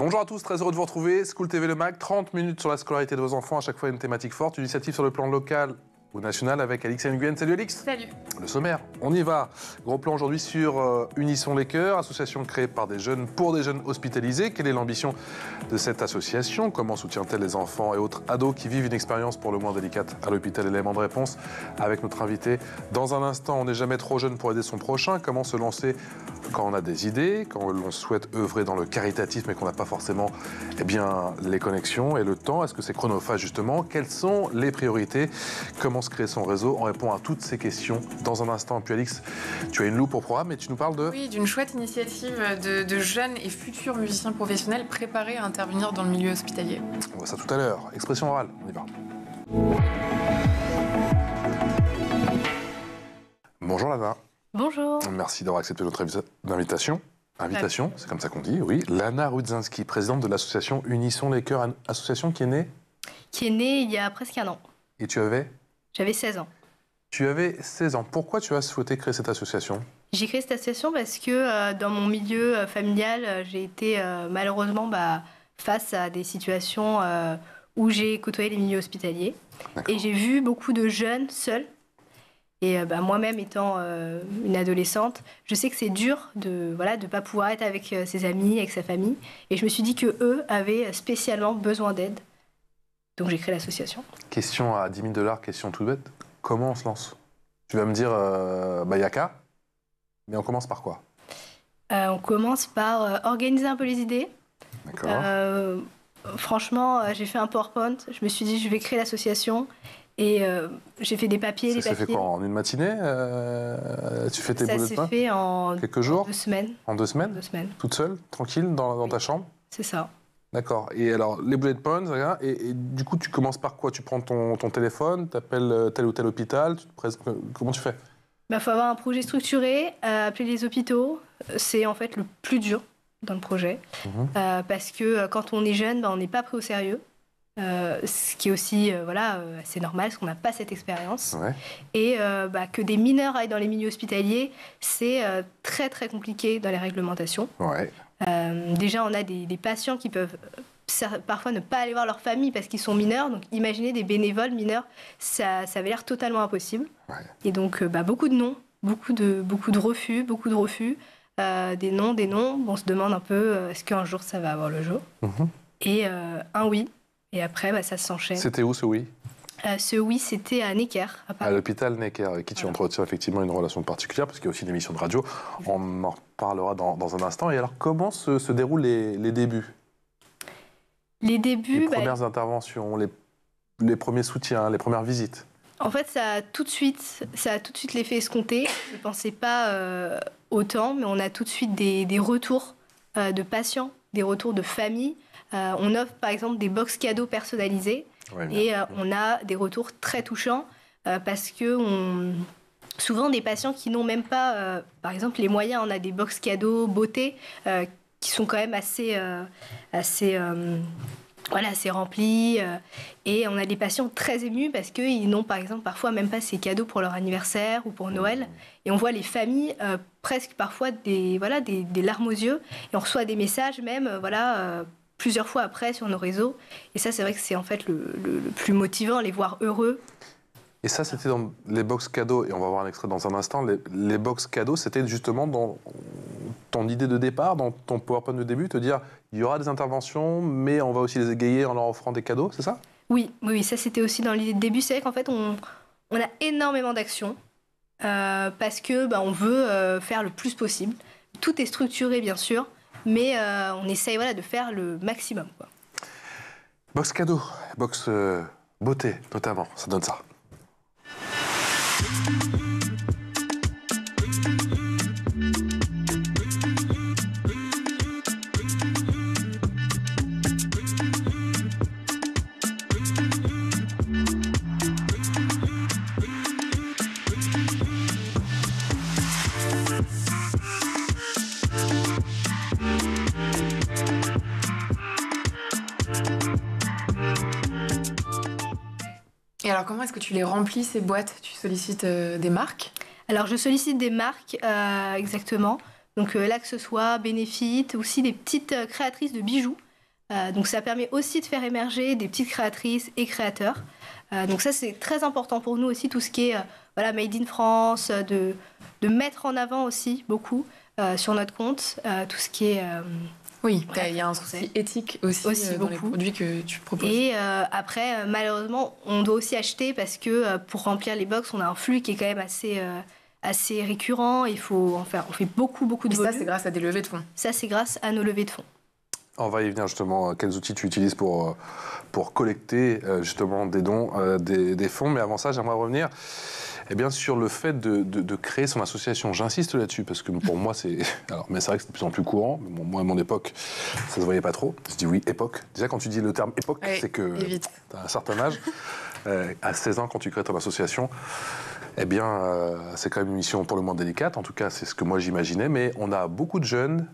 Bonjour à tous, très heureux de vous retrouver. School TV Le Mag, 30 minutes sur la scolarité de vos enfants, à chaque fois une thématique forte, une initiative sur le plan local ou national avec Alix Nguyen. Salut Alix. Salut. Le sommaire, on y va. Gros plan aujourd'hui sur Unissons les cœurs, association créée par des jeunes pour des jeunes hospitalisés. Quelle est l'ambition de cette association? Comment soutient-elle les enfants et autres ados qui vivent une expérience pour le moins délicate à l'hôpital? Élément de réponse avec notre invité. Dans un instant, on n'est jamais trop jeune pour aider son prochain. Comment se lancer quand on a des idées, quand l'on souhaite œuvrer dans le caritatif mais qu'on n'a pas forcément les connexions et le temps? Est-ce que c'est chronophage justement? Quelles sont les priorités? Comment se créer son réseau? On répond à toutes ces questions dans un instant. Puis Alix, tu as une loupe au programme et tu nous parles de... Oui, d'une chouette initiative de jeunes et futurs musiciens professionnels préparés à intervenir dans le milieu hospitalier. On voit ça tout à l'heure. Expression orale, on y va. Bonjour Lana. Bonjour. Merci d'avoir accepté notre invitation. Invitation, c'est comme ça qu'on dit, oui. Lana Rudzinski, présidente de l'association Unissons les cœurs, association qui est née il y a presque un an. Et tu avais? J'avais 16 ans. Tu avais 16 ans. Pourquoi tu as souhaité créer cette association? J'ai créé cette association parce que dans mon milieu familial, j'ai été malheureusement face à des situations où j'ai côtoyé les milieux hospitaliers. Et j'ai vu beaucoup de jeunes seuls. Et moi-même étant une adolescente, je sais que c'est dur de ne pas pouvoir être avec ses amis, avec sa famille. Et je me suis dit qu'eux avaient spécialement besoin d'aide. Donc j'ai créé l'association. Question à 10 000 $, question toute bête. Comment on se lance? Tu vas me dire, y a qu'à. Mais on commence par quoi? On commence par organiser un peu les idées. D'accord. Franchement, j'ai fait un PowerPoint. Je me suis dit, je vais créer l'association. Et j'ai fait des papiers, Ça s'est fait quoi, en une matinée? Tu fais tes bullet points? Ça s'est fait en quelques jours? En 2 semaines. En 2 semaines? 2 semaines. Toute seule, tranquille, dans ta chambre? C'est ça. D'accord. Et alors, les bullet points, et du coup, tu commences par quoi? Tu prends ton téléphone, tu appelles tel ou tel hôpital, comment tu fais? Faut avoir un projet structuré, appeler les hôpitaux. C'est en fait le plus dur dans le projet. Parce que quand on est jeune, on n'est pas pris au sérieux. Ce qui est aussi assez normal, parce qu'on n'a pas cette expérience. Ouais. Et que des mineurs aillent dans les milieux hospitaliers, c'est très très compliqué dans les réglementations. Ouais. Déjà, on a des patients qui peuvent parfois ne pas aller voir leur famille parce qu'ils sont mineurs. Donc imaginez des bénévoles mineurs, ça avait l'air totalement impossible. Ouais. Et donc beaucoup de non, beaucoup de refus, des non. On se demande un peu, est-ce qu'un jour ça va avoir le jour? Et un oui. Et après, ça s'enchaîne. C'était où ce oui? Ce oui, c'était à Necker, à Paris. À l'hôpital Necker, avec qui tu entretiens effectivement une relation particulière, parce qu'il y a aussi une émission de radio. On en reparlera dans un instant. Et alors, comment se déroulent les débuts? Les débuts... Les premières interventions, les premiers soutiens, les premières visites? En fait, ça a tout de suite l'effet escompté. Je ne pensais pas autant, mais on a tout de suite des retours de patients, des retours de familles. On offre par exemple des box cadeaux personnalisés et on a des retours très touchants parce que souvent des patients qui n'ont même pas, par exemple les moyens, on a des box cadeaux beauté qui sont quand même assez remplis et on a des patients très émus parce qu'ils n'ont par exemple parfois même pas ces cadeaux pour leur anniversaire ou pour Noël et on voit les familles presque parfois des larmes aux yeux et on reçoit des messages même plusieurs fois après sur nos réseaux. Et ça, c'est vrai que c'est en fait le plus motivant, les voir heureux. Et ça, c'était dans les box cadeaux, et on va voir un extrait dans un instant. Les box cadeaux, c'était justement dans ton idée de départ, dans ton PowerPoint de début, te dire, il y aura des interventions, mais on va aussi les égayer en leur offrant des cadeaux, c'est ça? Oui, ça c'était aussi dans l'idée de début. C'est vrai qu'en fait, on a énormément d'actions, parce que on veut faire le plus possible. Tout est structuré, bien sûr, mais on essaye de faire le maximum, quoi. Box cadeau, box beauté notamment, ça donne ça. Et alors, comment est-ce que tu les remplis, ces boîtes? Tu sollicites des marques? Alors, je sollicite des marques, exactement. Donc là, que ce soit Benefit, aussi des petites créatrices de bijoux Donc ça permet aussi de faire émerger des petites créatrices et créateurs. Donc ça, c'est très important pour nous aussi, tout ce qui est voilà, Made in France, de mettre en avant aussi beaucoup sur notre compte, tout ce qui est... Oui, il y a un souci éthique aussi dans les produits que tu proposes. Et après, malheureusement, on doit aussi acheter parce que pour remplir les box, on a un flux qui est quand même assez récurrent. On fait beaucoup de volume. Et ça, c'est grâce à des levées de fonds. Ça, c'est grâce à nos levées de fonds. On va y venir justement. Quels outils tu utilises pour collecter justement des dons, des fonds. Mais avant ça, j'aimerais revenir sur le fait de créer son association. J'insiste là-dessus parce que pour moi, c'est... Alors, mais c'est vrai que c'est de plus en plus courant. Mais bon, moi, à mon époque, ça se voyait pas trop. Je dis oui, époque. Déjà, quand tu dis le terme époque, c'est que tu as un certain âge. À 16 ans, quand tu crées ton association, c'est quand même une mission pour le moins délicate. En tout cas, c'est ce que moi j'imaginais. Mais on a beaucoup de jeunes,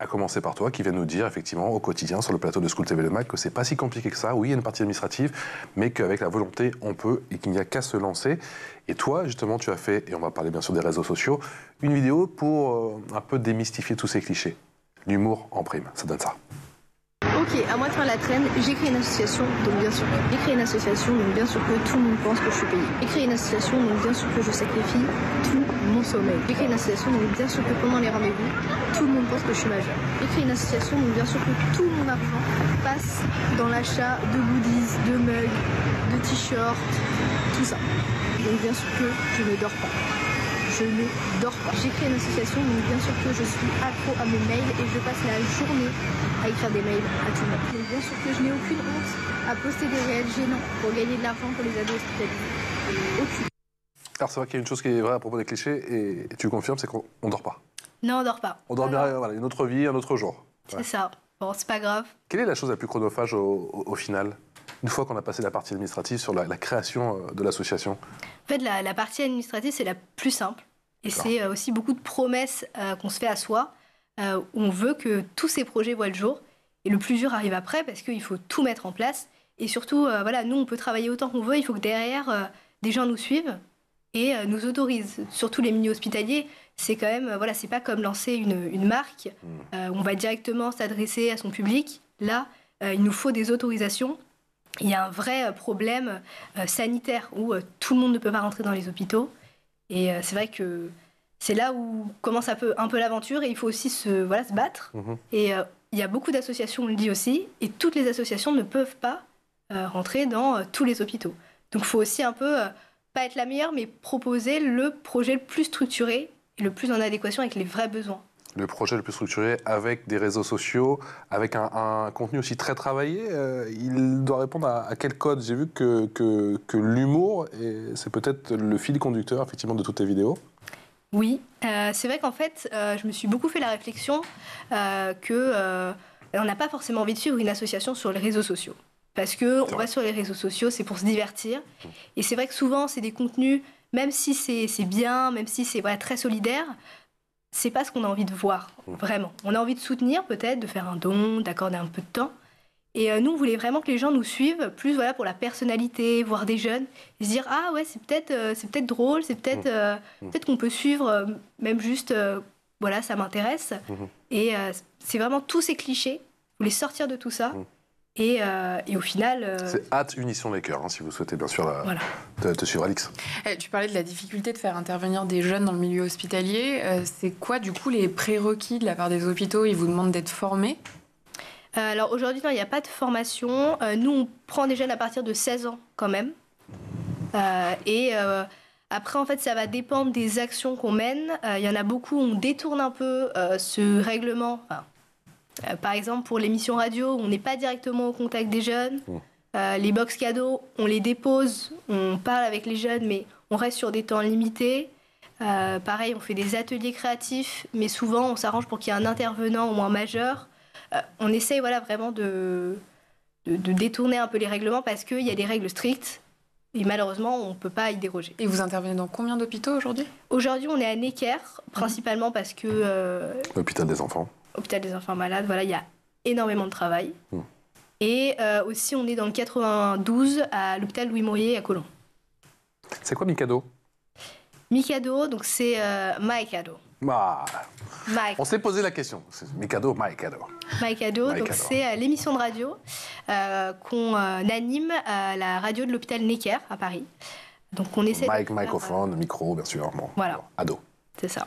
à commencer par toi, qui viennent nous dire effectivement au quotidien sur le plateau de School TV Le Mag que c'est pas si compliqué que ça. Oui, il y a une partie administrative, mais qu'avec la volonté, on peut et qu'il n'y a qu'à se lancer. Et toi, justement, tu as fait, et on va parler bien sûr des réseaux sociaux, une vidéo pour un peu démystifier tous ces clichés. L'humour en prime, ça donne ça. Ok, à moi de faire la traîne, j'ai créé une association, donc bien sûr que tout le monde pense que je suis payée. J'ai créé une association, donc bien sûr que je sacrifie tout mon sommeil. J'ai créé une association, donc bien sûr que pendant les rendez-vous, tout le monde pense que je suis majeure. J'ai créé une association, donc bien sûr que tout mon argent passe dans l'achat de goodies, de mugs, de t-shirts, tout ça. Donc bien sûr que je ne dors pas. Je ne dors pas. J'ai créé une association, donc bien sûr que je suis accro à mes mails et je passe la journée à écrire des mails à tout le monde. Donc bien sûr que je n'ai aucune honte à poster des réels gênants pour gagner de l'argent pour les ados hospitalisés. Aucune. Alors c'est vrai qu'il y a une chose qui est vraie à propos des clichés, et tu confirmes, c'est qu'on ne dort pas. Non, on dort pas. On dormira une autre vie, un autre jour. C'est ça. Bon, c'est pas grave. Quelle est la chose la plus chronophage au final, une fois qu'on a passé la partie administrative sur la création de l'association? En fait, la partie administrative, c'est la plus simple. Et c'est aussi beaucoup de promesses qu'on se fait à soi, où on veut que tous ces projets voient le jour. Et le plus dur arrive après, parce qu'il faut tout mettre en place. Et surtout, nous, on peut travailler autant qu'on veut. Il faut que derrière, des gens nous suivent et nous autorisent. Surtout les milieux hospitaliers, c'est quand même... c'est pas comme lancer une marque. Où on va directement s'adresser à son public. Là, il nous faut des autorisations. Il y a un vrai problème sanitaire où tout le monde ne peut pas rentrer dans les hôpitaux. Et c'est vrai que c'est là où commence un peu l'aventure et il faut aussi se battre. Et il y a beaucoup d'associations, on le dit aussi, et toutes les associations ne peuvent pas rentrer dans tous les hôpitaux. Donc il faut aussi un peu, pas être la meilleure, mais proposer le projet le plus structuré et le plus en adéquation avec les vrais besoins. Le projet le plus structuré avec des réseaux sociaux, avec un contenu aussi très travaillé. Il doit répondre à quel code? J'ai vu que l'humour, c'est peut-être le fil conducteur effectivement de toutes tes vidéos. Oui, c'est vrai qu'en fait, je me suis beaucoup fait la réflexion qu'on n'a pas forcément envie de suivre une association sur les réseaux sociaux. Parce qu'on va sur les réseaux sociaux, c'est pour se divertir. Et c'est vrai que souvent, c'est des contenus, même si c'est bien, même si c'est très solidaire, c'est pas ce qu'on a envie de voir, vraiment. On a envie de soutenir peut-être, de faire un don, d'accorder un peu de temps. Et nous, on voulait vraiment que les gens nous suivent, plus pour la personnalité, voir des jeunes, et se dire « Ah ouais, c'est peut-être drôle, c'est peut-être qu'on peut suivre, même juste, ça m'intéresse. » Et c'est vraiment tous ces clichés, vous voulez sortir de tout ça. Et au final... C'est @Unisson les cœurs, si vous souhaitez bien sûr te suivre, Alix. Tu parlais de la difficulté de faire intervenir des jeunes dans le milieu hospitalier. C'est quoi, du coup, les prérequis de la part des hôpitaux? Ils vous demandent d'être formés? Alors aujourd'hui, non, il n'y a pas de formation. Nous, on prend des jeunes à partir de 16 ans quand même. Après, en fait, ça va dépendre des actions qu'on mène. Il y en a beaucoup, on détourne un peu ce règlement. Par exemple, pour l'émission radio, on n'est pas directement au contact des jeunes. Les box cadeaux, on les dépose, on parle avec les jeunes, mais on reste sur des temps limités. Pareil, on fait des ateliers créatifs, mais souvent, on s'arrange pour qu'il y ait un intervenant au moins majeur. On essaye vraiment de détourner un peu les règlements parce qu'il y a des règles strictes et malheureusement, on ne peut pas y déroger. Et vous intervenez dans combien d'hôpitaux aujourd'hui? Aujourd'hui, on est à Necker, principalement parce que... L'hôpital des enfants. Hôpital des enfants malades, il y a énormément de travail. Et aussi, on est dans le 92 à l'hôpital Louis Mourier à Colomb. C'est quoi Mikado? Mikado, donc c'est My Cadeau. Bah, Mike. on s'est posé la question. C'est Mikado, Mikado. Mikado, donc Mikado. c'est l'émission de radio qu'on anime à la radio de l'hôpital Necker à Paris. Donc on essaie Microphone, micro, bien sûr. Bon, Voilà. bon, ado. C'est ça.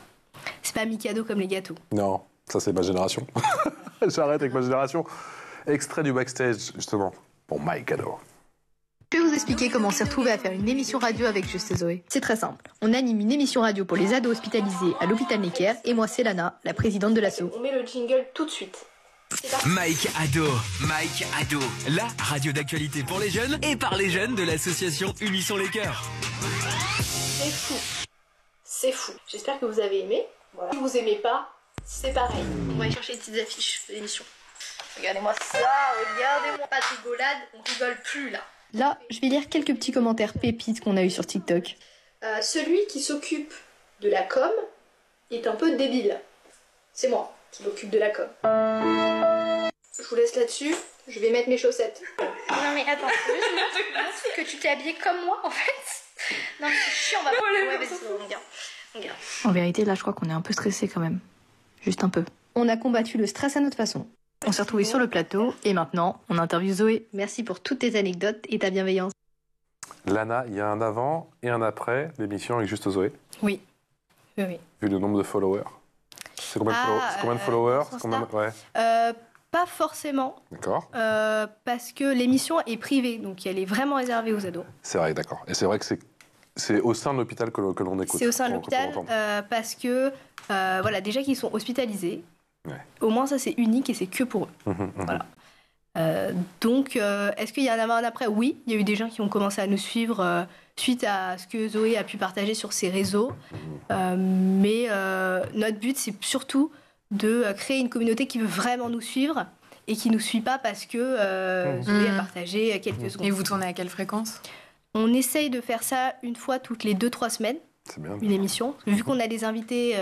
C'est pas Mikado comme les gâteaux. Non, ça c'est ma génération. J'arrête avec ma génération. Extrait du backstage, justement, pour Mikado. Je vais vous expliquer comment on s'est retrouvé à faire une émission radio avec Juste et Zoé. C'est très simple. On anime une émission radio pour les ados hospitalisés à l'hôpital Necker et moi c'est Lana, la présidente de l'asso. On met le jingle tout de suite. Mike Ado, la radio d'actualité pour les jeunes et par les jeunes de l'association Unissons les cœurs. C'est fou. C'est fou. J'espère que vous avez aimé. Voilà. Si vous aimez pas, c'est pareil. On va aller chercher les petites affiches de l'émission. Regardez-moi ça, regardez-moi. Pas de rigolade, on rigole plus là. Là, je vais lire quelques petits commentaires pépites qu'on a eu sur TikTok. Celui qui s'occupe de la com est un peu débile. C'est moi qui m'occupe de la com. Je vous laisse là-dessus, je vais mettre mes chaussettes. Non mais attends, c'est juste que tu t'es habillée comme moi en fait. Non mais c'est chiant, on va pas... Ouais, vas-y, on regarde. En vérité, là, je crois qu'on est un peu stressé quand même. Juste un peu. On a combattu le stress à notre façon. On s'est retrouvés sur le plateau et maintenant, on interviewe Zoé. Merci pour toutes tes anecdotes et ta bienveillance. Lana, il y a un avant et un après l'émission avec Juste Zoé, Oui. Oui. vu le nombre de followers. C'est combien, combien de followers? dans ce Combien... Ouais, Pas forcément, d'accord. parce que l'émission est privée, donc elle est vraiment réservée aux ados. C'est vrai, d'accord. Et c'est vrai que c'est au sein de l'hôpital que l'on écoute. C'est au sein de qu'on l'hôpital entend. parce que, voilà, déjà qu'ils sont hospitalisés, Ouais. au moins ça c'est unique et c'est que pour eux. Voilà. Donc, est-ce qu'il y a un avant et un après? Oui, il y a eu des gens qui ont commencé à nous suivre suite à ce que Zoé a pu partager sur ses réseaux. Mais notre but, c'est surtout de créer une communauté qui veut vraiment nous suivre et qui ne nous suit pas parce que Zoé a partagé quelques secondes. Et vous tournez à quelle fréquence? On essaye de faire ça une fois toutes les 2-3 semaines, C'est bien. une émission. Vu qu'on a des invités,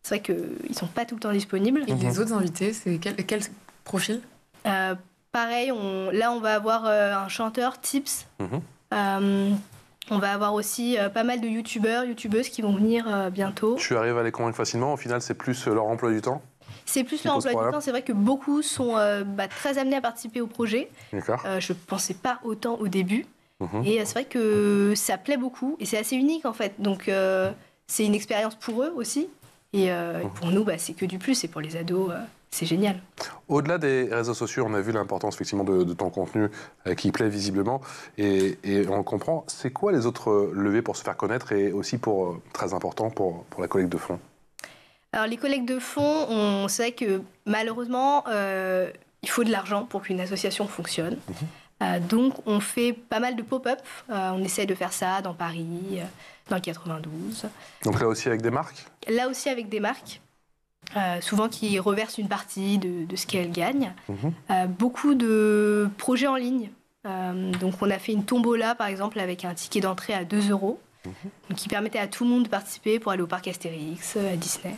c'est vrai qu'ils ne sont pas tout le temps disponibles. Et les autres invités, c'est quel profil? Pareil, là on va avoir un chanteur, Tips. On va avoir aussi pas mal de youtubeurs, youtubeuses qui vont venir bientôt. Tu arrives à les convaincre facilement. Au final, c'est plus leur emploi du temps. C'est plus Qui leur pose emploi du problème. temps. C'est vrai que beaucoup sont très amenés à participer au projet. D'accord. Je ne pensais pas autant au début. Et c'est vrai que ça plaît beaucoup. Et c'est assez unique en fait. Donc c'est une expérience pour eux aussi. Et pour nous, c'est que du plus. Et pour les ados, c'est génial. Au-delà des réseaux sociaux, on a vu l'importance effectivement de ton contenu qui plaît visiblement et on le comprend. C'est quoi les autres leviers pour se faire connaître et aussi très important pour la collecte de fonds? Alors les collectes de fonds, on sait que malheureusement, il faut de l'argent pour qu'une association fonctionne. Donc on fait pas mal de pop-up. On essaie de faire ça dans Paris, dans le 92. Donc là aussi avec des marques? Là aussi avec des marques. Souvent qui reversent une partie de ce qu'elles gagnent. Beaucoup de projets en ligne. Donc on a fait une tombola par exemple avec un ticket d'entrée à 2 €, qui permettait à tout le monde de participer pour aller au parc Astérix, à Disney.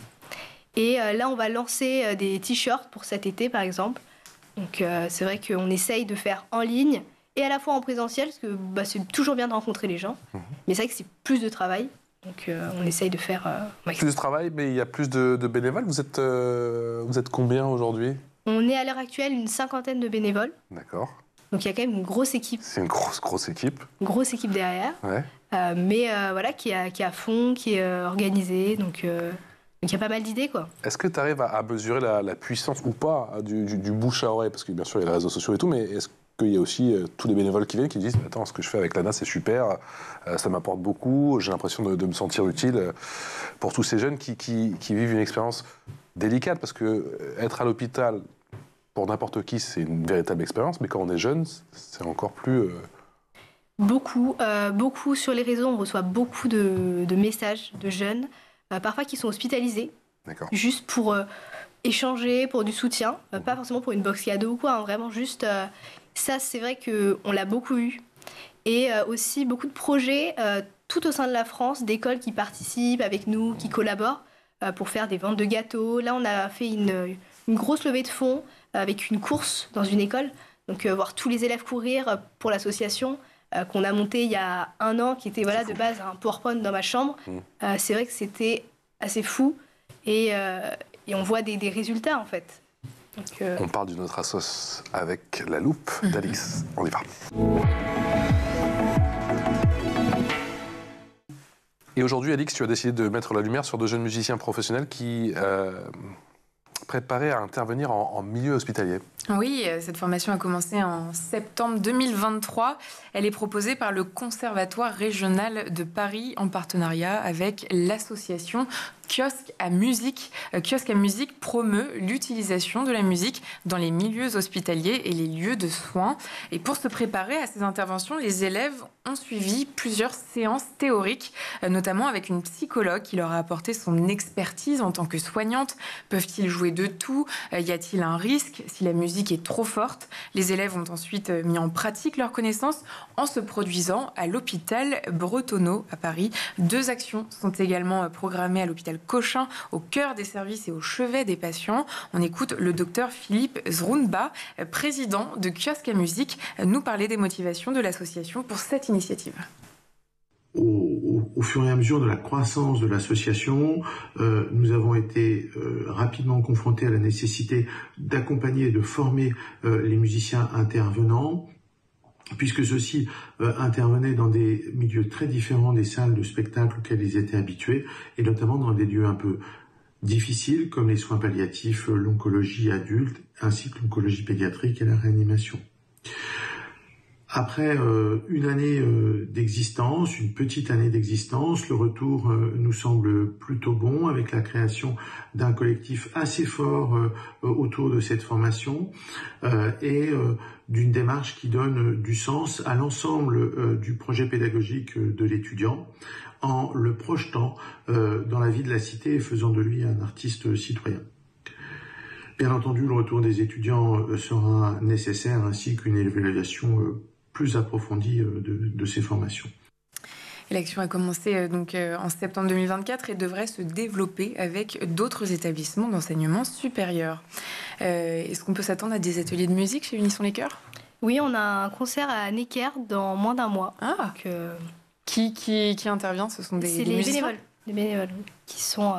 Et là on va lancer des t-shirts pour cet été par exemple. Donc c'est vrai qu'on essaye de faire en ligne et à la fois en présentiel, parce que c'est toujours bien de rencontrer les gens. Mais c'est vrai que c'est plus de travail. Donc on essaye de faire... Plus de travail, mais il y a plus de bénévoles. Vous êtes combien aujourd'hui? On est à l'heure actuelle une 50aine de bénévoles. D'accord. Donc il y a quand même une grosse équipe. C'est une grosse équipe. Une grosse équipe derrière. Ouais. Mais voilà, qui est à fond, qui est organisée. Donc il y a pas mal d'idées, quoi. Est-ce que tu arrives à mesurer la puissance ou pas du bouche à oreille? Parce que bien sûr, il y a les réseaux sociaux et tout, mais est-ce qu'il y a aussi tous les bénévoles qui viennent qui disent « Attends, ce que je fais avec Lana, c'est super, ça m'apporte beaucoup, j'ai l'impression de me sentir utile » pour tous ces jeunes qui vivent une expérience délicate, parce que être à l'hôpital, pour n'importe qui, c'est une véritable expérience, mais quand on est jeune, c'est encore plus... Beaucoup sur les réseaux, on reçoit beaucoup de messages de jeunes, parfois qui sont hospitalisés, juste pour échanger, pour du soutien, pas forcément pour une box cadeau ou quoi, vraiment juste... ça, c'est vrai qu'on l'a beaucoup eu. Et aussi beaucoup de projets tout au sein de la France, d'écoles qui participent avec nous, qui collaborent pour faire des ventes de gâteaux. Là, on a fait une grosse levée de fonds avec une course dans une école. Donc, voir tous les élèves courir pour l'association qu'on a montée il y a 1 an, qui était de base un PowerPoint dans ma chambre. C'est vrai que c'était assez fou. et on voit des résultats en fait. Donc, On parle d'une autre assoce avec la loupe d'Alix. On y va. Et aujourd'hui, Alix, tu as décidé de mettre la lumière sur 2 jeunes musiciens professionnels qui préparaient à intervenir en milieu hospitalier. Oui, cette formation a commencé en septembre 2023. Elle est proposée par le Conservatoire régional de Paris en partenariat avec l'association Kiosque à musique. Kiosque à musique promeut l'utilisation de la musique dans les milieux hospitaliers et les lieux de soins. Et pour se préparer à ces interventions, les élèves ont suivi plusieurs séances théoriques, notamment avec une psychologue qui leur a apporté son expertise en tant que soignante. Peuvent-ils jouer de tout? Y a-t-il un risque si la musique est trop forte? Les élèves ont ensuite mis en pratique leurs connaissances en se produisant à l'hôpital Bretonneau à Paris. 2 actions sont également programmées à l'hôpital Cochin, au cœur des services et au chevet des patients. On écoute le docteur Philippe Zrounba, président de Kiosque à musique, nous parler des motivations de l'association pour cette initiative. Au fur et à mesure de la croissance de l'association, nous avons été rapidement confrontés à la nécessité d'accompagner et de former les musiciens intervenants, puisque ceux-ci intervenaient dans des milieux très différents des salles de spectacle auxquelles ils étaient habitués, et notamment dans des lieux un peu difficiles comme les soins palliatifs, l'oncologie adulte, ainsi que l'oncologie pédiatrique et la réanimation. Après une année d'existence, une petite année d'existence, le retour nous semble plutôt bon, avec la création d'un collectif assez fort autour de cette formation et d'une démarche qui donne du sens à l'ensemble du projet pédagogique de l'étudiant, en le projetant dans la vie de la cité et faisant de lui un artiste citoyen. Bien entendu, le retour des étudiants sera nécessaire, ainsi qu'une évaluation plus approfondie de ces formations. L'action a commencé en septembre 2024 et devrait se développer avec d'autres établissements d'enseignement supérieur. Est-ce qu'on peut s'attendre à des ateliers de musique chez Unissons les Chœurs? oui, on a un concert à Necker dans moins d'1 mois. Ah. Donc, Qui intervient? Ce sont des musiciens? Les bénévoles qui sont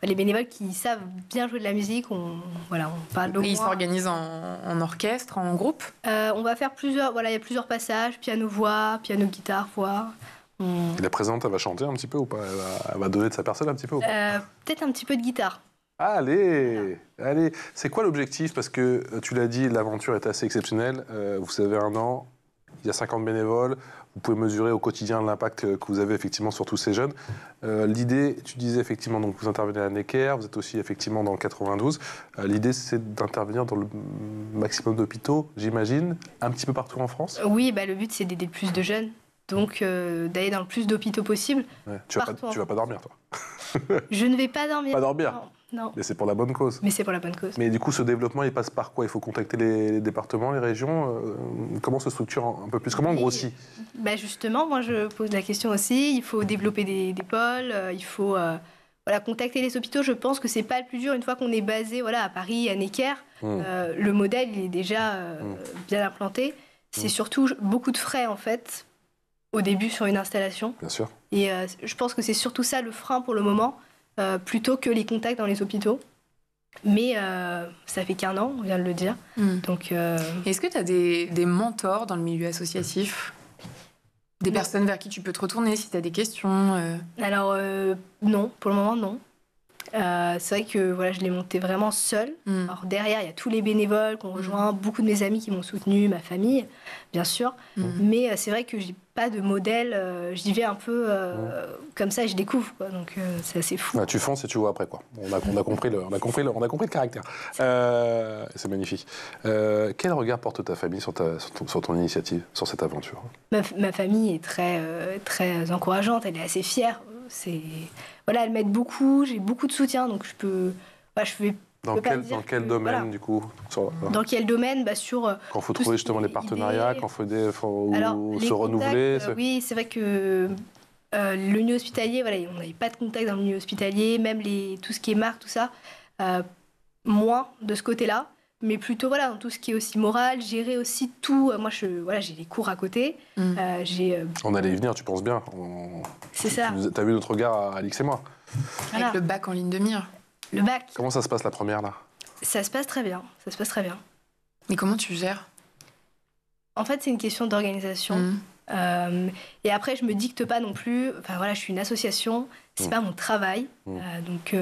les bénévoles qui savent bien jouer de la musique. On parle d'au moins. Ils s'organisent en orchestre, en groupe? On va faire plusieurs. Voilà, il y a plusieurs passages, piano-voix, piano-guitare, voix. La présente, elle va chanter un petit peu ou pas? Elle va donner de sa personne un petit peu ou pas? Peut-être un petit peu de guitare. Allez. C'est quoi l'objectif? Parce que tu l'as dit, l'aventure est assez exceptionnelle. Vous avez 1 an, il y a 50 bénévoles. Vous pouvez mesurer au quotidien l'impact que vous avez effectivement sur tous ces jeunes. L'idée, tu disais effectivement, donc vous intervenez à Necker, vous êtes aussi effectivement dans le 92. L'idée, c'est d'intervenir dans le maximum d'hôpitaux, j'imagine, un petit peu partout en France? Oui, le but, c'est d'aider le plus de jeunes. Donc, d'aller dans le plus d'hôpitaux possible. Ouais. Tu vas pas dormir, toi? Je ne vais pas dormir. Pas dormir? Non. Mais c'est pour la bonne cause. Mais c'est pour la bonne cause. Mais du coup, ce développement, il passe par quoi? Il faut contacter les départements, les régions? Comment se structure un peu plus? Comment on grossit? Justement, moi, je pose la question aussi. Il faut développer des pôles. Il faut contacter les hôpitaux. Je pense que c'est pas le plus dur. Une fois qu'on est basé à Paris, à Necker, le modèle il est déjà bien implanté. C'est surtout beaucoup de frais, en fait, au début sur une installation. Bien sûr. Et je pense que c'est surtout ça le frein pour le moment, plutôt que les contacts dans les hôpitaux. Mais ça fait qu'1 an, on vient de le dire. Donc, Est-ce que tu as des mentors dans le milieu associatif? Des personnes vers qui tu peux te retourner si tu as des questions? Alors, non, pour le moment, non. C'est vrai que je l'ai monté vraiment seule. Alors derrière, il y a tous les bénévoles qu'on rejoint, beaucoup de mes amis qui m'ont soutenue, ma famille, bien sûr. Mais c'est vrai que j'ai pas de modèle. J'y vais un peu comme ça, et je découvre, quoi. Donc c'est assez fou. Tu fonces et tu vois après, quoi. On a compris le caractère. C'est magnifique. Quel regard porte ta famille sur ton initiative, sur cette aventure? Ma famille est très encourageante. Elle est assez fière. Elle m'aide beaucoup, j'ai beaucoup de soutien, donc je peux. Dans quel domaine, du coup? Dans quel domaine? Quand il faut trouver justement les partenariats, quand il faut se renouveler. Oui, c'est vrai que le milieu hospitalier, on n'avait pas de contact dans le milieu hospitalier, même tout ce qui est marque, tout ça, moins de ce côté-là. Mais plutôt dans tout ce qui est aussi moral, gérer aussi tout. Moi, j'ai les cours à côté. On allait y venir, tu penses bien. C'est ça. Tu as vu notre regard, Alix et moi. Avec le bac en ligne de mire. Le bac. Comment ça se passe la première là? Ça se passe très bien. Ça se passe très bien. Mais comment tu gères? En fait, c'est une question d'organisation. Et après, je me dicte pas non plus. Enfin voilà, je suis une association. C'est pas mon travail. Donc,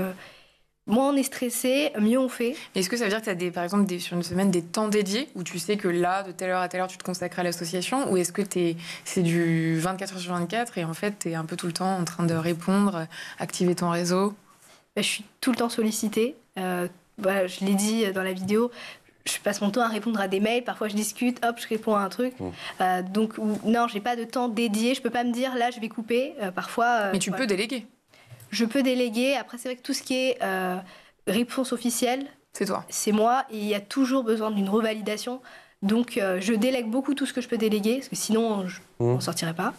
moins on est stressé, mieux on fait. Est-ce que ça veut dire que tu as par exemple sur une semaine des temps dédiés où tu sais que là, de telle heure à telle heure, tu te consacres à l'association, ou est-ce que c'est du 24 heures sur 24 et en fait, tu es un peu tout le temps en train de répondre, activer ton réseau? Je suis tout le temps sollicitée. Voilà, je l'ai dit dans la vidéo. Je passe mon temps à répondre à des mails. Parfois, je discute, hop, je réponds à un truc. Donc, non, j'ai pas de temps dédié. Je peux pas me dire, là, je vais couper. Parfois. Mais tu peux déléguer. Je peux déléguer. Après, c'est vrai que tout ce qui est réponse officielle, c'est toi. C'est moi. Et il y a toujours besoin d'une revalidation. Donc, je délègue beaucoup tout ce que je peux déléguer, parce que sinon, je n'en sortirais pas.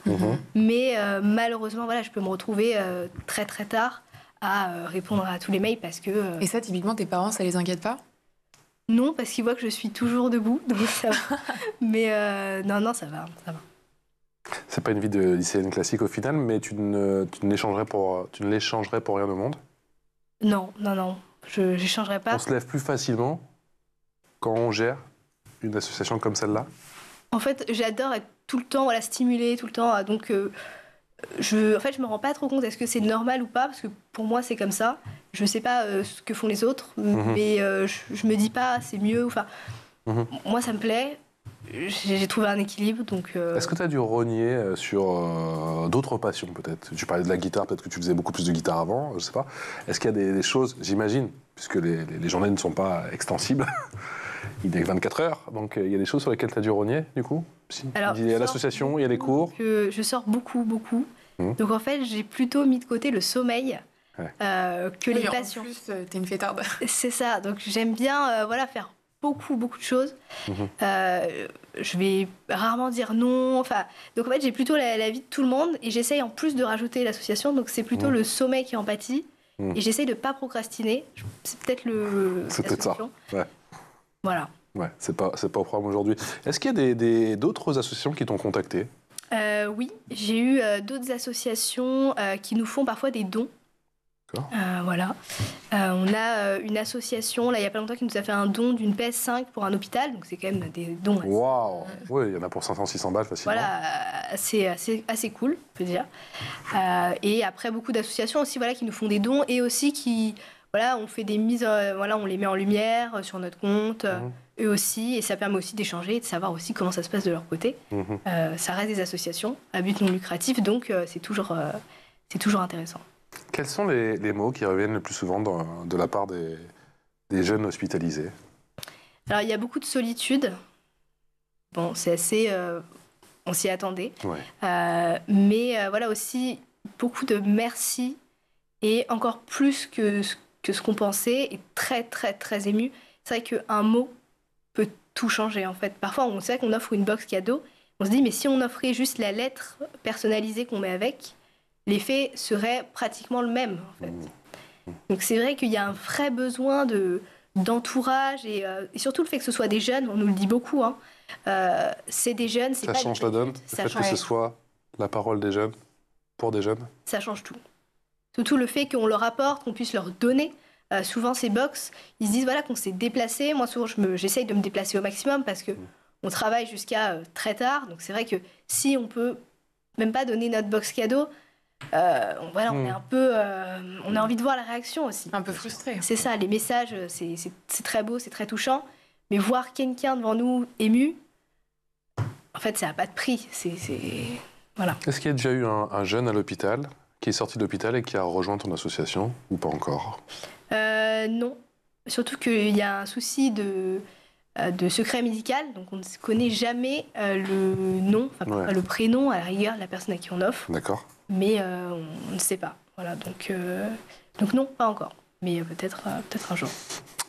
Mais malheureusement, voilà, je peux me retrouver très, très tard à répondre à tous les mails parce que... Et ça, typiquement, tes parents, ça les inquiète pas? Non, parce qu'ils voient que je suis toujours debout, donc ça va. Mais non, ça va. C'est pas une vie de lycéenne classique au final, mais tu ne l'échangerais pour rien au monde? Non, je n'échangerais pas. On se lève plus facilement quand on gère une association comme celle-là? En fait, j'adore être tout le temps stimulée, tout le temps. Donc, je me rends pas trop compte est-ce que c'est normal ou pas, parce que pour moi, c'est comme ça. Je sais pas ce que font les autres, mais je me dis pas c'est mieux. Enfin, moi, ça me plaît. J'ai trouvé un équilibre, donc... Est-ce que tu as dû rogner sur d'autres passions, peut-être? Tu parlais de la guitare, peut-être que tu faisais beaucoup plus de guitare avant, je sais pas. Est-ce qu'il y a des choses, j'imagine, puisque les journées ne sont pas extensibles, il n'y a que 24 heures, donc il y a des choses sur lesquelles tu as dû rogner, du coup? Alors, il y a l'association, il y a les cours. Je sors beaucoup. Donc en fait, j'ai plutôt mis de côté le sommeil que les passions. En plus, t'es une fêtarde. C'est ça, donc j'aime bien faire beaucoup de choses. Je vais rarement dire non. Donc en fait, j'ai plutôt la vie de tout le monde et j'essaye en plus de rajouter l'association. Donc c'est plutôt le sommeil qui en pâtit. Et j'essaye de ne pas procrastiner. C'est peut-être C'est peut-être ça. Ouais. Voilà. Ouais, c'est pas au programme aujourd'hui. Est-ce qu'il y a d'autres associations qui t'ont contacté? Oui, j'ai eu d'autres associations qui nous font parfois des dons. Voilà. On a une association, là, il n'y a pas longtemps, qui nous a fait un don d'une PS5 pour un hôpital, donc c'est quand même des dons. Waouh! Oui, il y en a pour 500-600 balles facilement. Voilà, c'est assez cool, on peut dire. Et après, beaucoup d'associations aussi qui nous font des dons et aussi qui... on fait des mises... on les met en lumière sur notre compte, eux aussi, et ça permet aussi d'échanger et de savoir aussi comment ça se passe de leur côté. Ça reste des associations à but non lucratif, donc c'est toujours intéressant. Quels sont les mots qui reviennent le plus souvent de la part des jeunes hospitalisés? Alors, il y a beaucoup de solitude. Bon, c'est assez... on s'y attendait. Ouais. Mais aussi beaucoup de merci et encore plus que ce qu'on pensait et très, très, très ému. C'est vrai qu'un mot peut tout changer, en fait. Parfois, on sait qu'on offre une box cadeau. On se dit, mais si on offrait juste la lettre personnalisée qu'on met avec... l'effet serait pratiquement le même, en fait. Donc c'est vrai qu'il y a un vrai besoin d'entourage et surtout le fait que ce soit des jeunes, on nous le dit beaucoup, c'est des jeunes, c'est ça pas... change la donne, le fait que ce soit la parole des jeunes, pour des jeunes? Ça change tout. Surtout le fait qu'on leur apporte, qu'on puisse leur donner. Souvent ces box, ils se disent qu'on s'est déplacé. Moi souvent j'essaye de me déplacer au maximum parce que on travaille jusqu'à très tard. Donc c'est vrai que si on peut même pas donner notre box cadeau, on est un peu on a envie de voir la réaction aussi, un peu frustré. C'est ça, les messages, c'est très beau, c'est très touchant, mais voir quelqu'un devant nous ému, en fait ça n'a pas de prix. Voilà. Est-ce qu'il y a déjà eu un jeune à l'hôpital qui est sorti de l'hôpital et qui a rejoint ton association ou pas encore? Non, surtout qu'il y a un souci de secret médical, donc on ne connaît jamais le nom, le prénom à la rigueur de la personne à qui on offre. D'accord. Mais on ne sait pas. Voilà, donc non, pas encore. Mais peut-être un jour.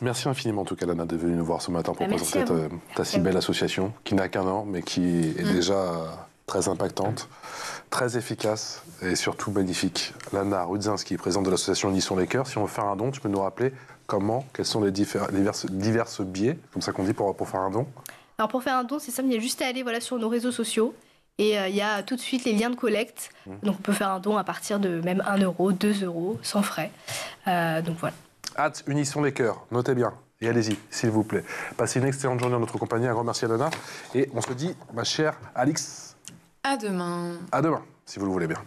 Merci infiniment en tout cas, Lana, d'être venue nous voir ce matin pour présenter ta si belle association, qui n'a qu'un an, mais qui est déjà très impactante, très efficace et surtout magnifique. Lana Rudzinski, présidente de l'association Unissons les Cœurs. Si on veut faire un don, tu peux nous rappeler quels sont les divers biais, comme ça qu'on dit, pour faire un don? Alors pour faire un don, c'est simple, il y a juste à aller sur nos réseaux sociaux. Et il y a tout de suite les liens de collecte. Donc on peut faire un don à partir de même 1 euro, 2 euros, sans frais. Donc voilà. Unissons les cœurs. Notez bien. Et allez-y, s'il vous plaît. Passez une excellente journée en notre compagnie. Un grand merci à Donna. Et on se dit, ma chère Alix. À demain. À demain, si vous le voulez bien.